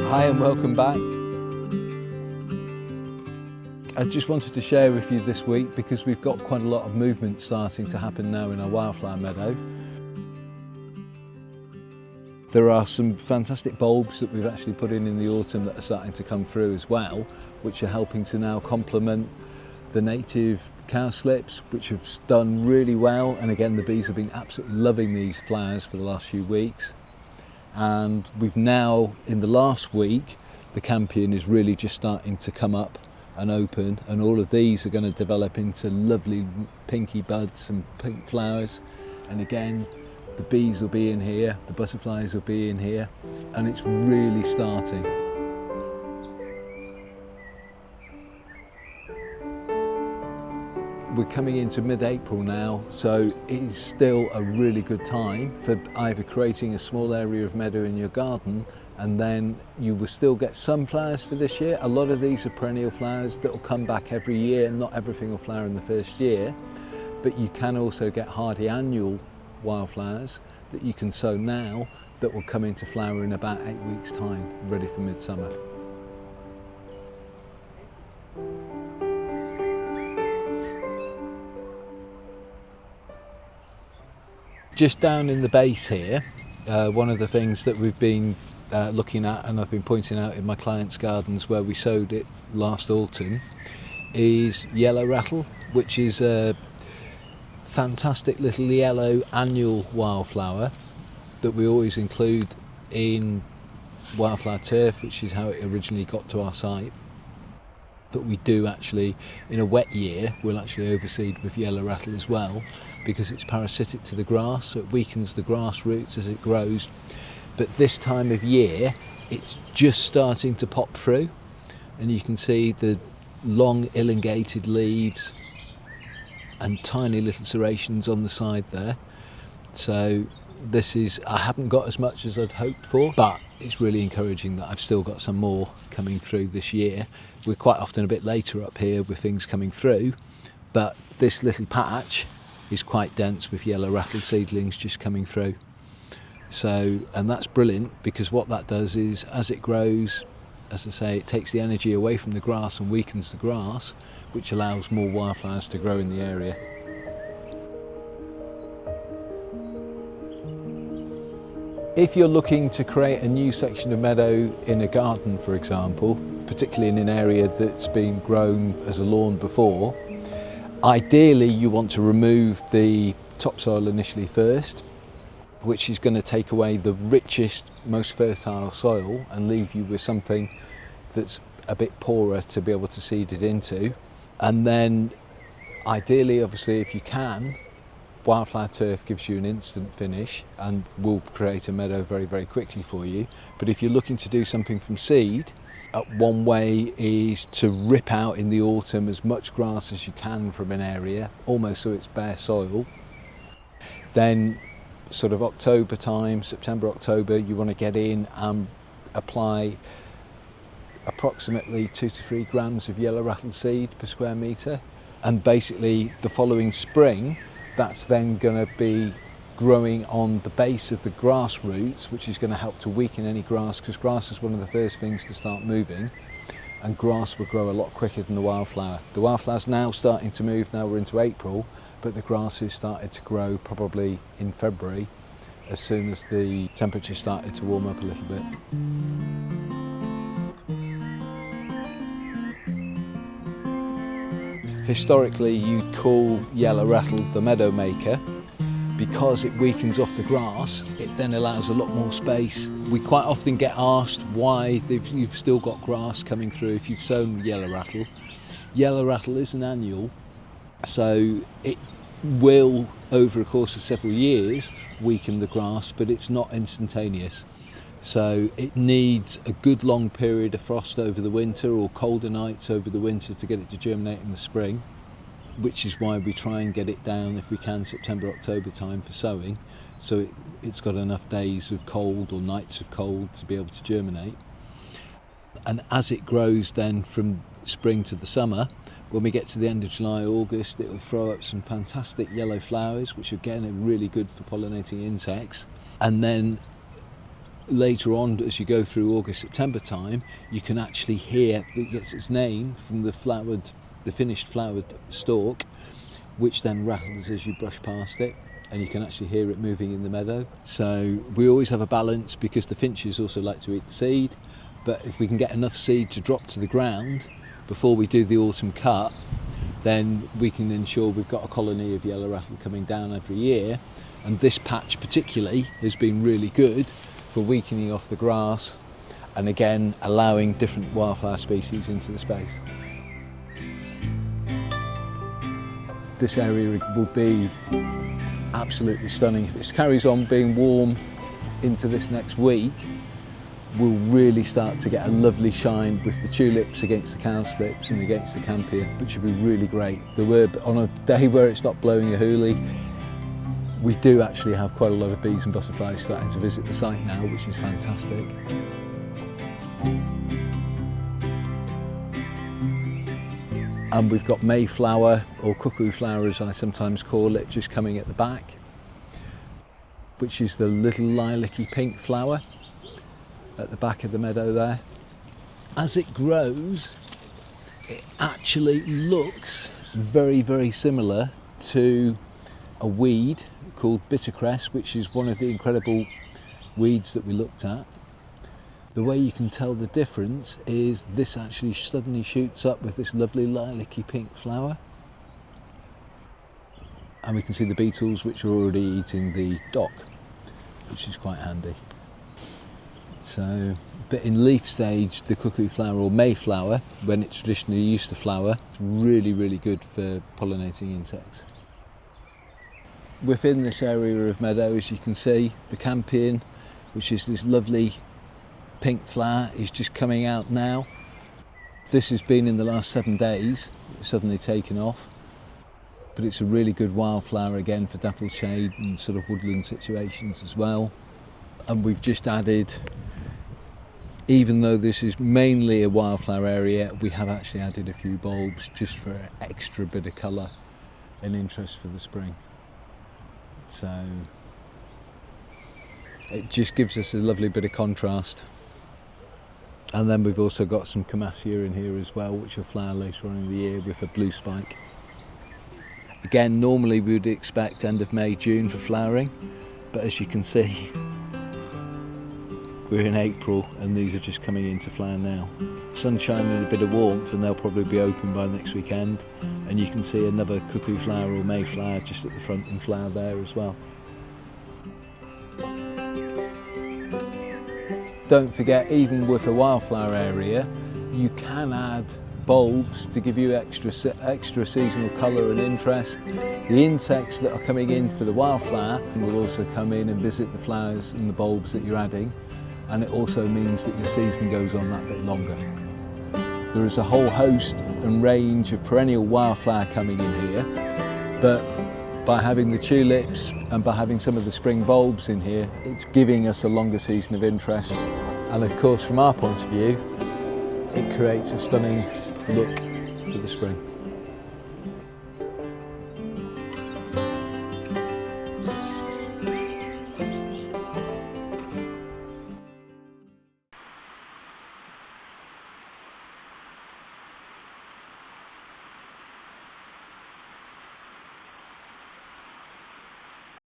Hi and welcome back. I just wanted to share with you this week because we've got quite a lot of movement starting to happen now in our wildflower meadow. There are some fantastic bulbs that we've actually put in the autumn that are starting to come through as well, which are helping to now complement the native cowslips, which have done really well. And again, the bees have been absolutely loving these flowers for the last few weeks. And we've now, in the last week, the campion is really just starting to come up and open, and all of these are going to develop into lovely pinky buds and pink flowers. And again, the bees will be in here, the butterflies will be in here, and it's really starting. We're coming into mid-April now, so it is still a really good time for either creating a small area of meadow in your garden, and then you will still get some flowers for this year. A lot of these are perennial flowers that will come back every year. Not everything will flower in the first year, but you can also get hardy annual wildflowers that you can sow now that will come into flower in about 8 weeks' time, ready for midsummer. Just down in the base here, one of the things that we've been looking at, and I've been pointing out in my clients' gardens where we sowed it last autumn, is yellow rattle, which is a fantastic little yellow annual wildflower that we always include in wildflower turf, which is how it originally got to our site. But we do actually, in a wet year, we'll actually overseed with yellow rattle as well, because it's parasitic to the grass, so it weakens the grass roots as it grows. But this time of year, it's just starting to pop through, and you can see the long elongated leaves and tiny little serrations on the side there. So this is, I haven't got as much as I'd hoped for, but it's really encouraging that I've still got some more coming through this year. We're quite often a bit later up here with things coming through, but this little patch is quite dense with yellow rattle seedlings just coming through. So, and that's brilliant, because what that does is, as it grows, as I say, it takes the energy away from the grass and weakens the grass, which allows more wildflowers to grow in the area. If you're looking to create a new section of meadow in a garden, for example, particularly in an area that's been grown as a lawn before, ideally you want to remove the topsoil initially first, which is going to take away the richest, most fertile soil and leave you with something that's a bit poorer to be able to seed it into. And then ideally, obviously, if you can, wildflower turf gives you an instant finish and will create a meadow very, very quickly for you. But if you're looking to do something from seed, one way is to rip out in the autumn as much grass as you can from an area, almost so it's bare soil. Then sort of October time, September, October, you want to get in and apply approximately 2 to 3 grams of yellow rattle seed per square metre. And basically the following spring, that's then going to be growing on the base of the grass roots, which is going to help to weaken any grass, because grass is one of the first things to start moving, and grass will grow a lot quicker than the wildflower. The wildflower's now starting to move, now we're into April, but the grasses started to grow probably in February, as soon as the temperature started to warm up a little bit. Historically, you'd call yellow rattle the meadow maker. Because it weakens off the grass, it then allows a lot more space. We quite often get asked why you've still got grass coming through if you've sown yellow rattle. Yellow rattle is an annual, so it will, over a course of several years, weaken the grass, but it's not instantaneous. So it needs a good long period of frost over the winter, or colder nights over the winter, to get it to germinate in the spring, which is why we try and get it down, if we can, September, October time for sowing, so it's got enough days of cold or nights of cold to be able to germinate. And as it grows then from spring to the summer, when we get to the end of July, August, it will throw up some fantastic yellow flowers, which again are really good for pollinating insects. And then later on, as you go through August, September time, you can actually hear, it gets its name from the finished flowered stalk, which then rattles as you brush past it, and you can actually hear it moving in the meadow. So we always have a balance, because the finches also like to eat the seed, but if we can get enough seed to drop to the ground before we do the autumn cut, then we can ensure we've got a colony of yellow rattle coming down every year. And this patch particularly has been really good for weakening off the grass, and again allowing different wildflower species into the space. This area will be absolutely stunning. If it carries on being warm into this next week, we'll really start to get a lovely shine with the tulips against the cowslips and against the campion, which would be really great. On a day where it's not blowing a hoolie, we do actually have quite a lot of bees and butterflies starting to visit the site now, which is fantastic. And we've got Mayflower, or cuckoo flower as I sometimes call it, just coming at the back, which is the little lilac-y pink flower at the back of the meadow there. As it grows, it actually looks very, very similar to a weed called bittercress, which is one of the incredible weeds that we looked at. The way you can tell the difference is this actually suddenly shoots up with this lovely lilac-y pink flower. And we can see the beetles, which are already eating the dock, which is quite handy. So, but in leaf stage, the cuckoo flower or mayflower, when it traditionally used to flower, it's really, really good for pollinating insects. Within this area of meadow, as you can see, the campion, which is this lovely pink flower, is just coming out now. This has been in the last 7 days, it's suddenly taken off. But it's a really good wildflower again for dappled shade and sort of woodland situations as well. And we've just added, even though this is mainly a wildflower area, we have actually added a few bulbs just for an extra bit of colour and interest for the spring. So it just gives us a lovely bit of contrast. And then we've also got some Camassia in here as well, which will flower later on in the year with a blue spike. Again, normally we would expect end of May, June for flowering, but as you can see, we're in April and these are just coming into flower now. Sunshine and a bit of warmth and they'll probably be open by next weekend, and you can see another cuckoo flower or mayflower just at the front in flower there as well. Don't forget, even with a wildflower area, you can add bulbs to give you extra seasonal colour and interest. The insects that are coming in for the wildflower will also come in and visit the flowers and the bulbs that you're adding, and it also means that your season goes on that bit longer. There is a whole host and range of perennial wildflower coming in here, but by having the tulips and by having some of the spring bulbs in here, it's giving us a longer season of interest. And of course, from our point of view, it creates a stunning look for the spring.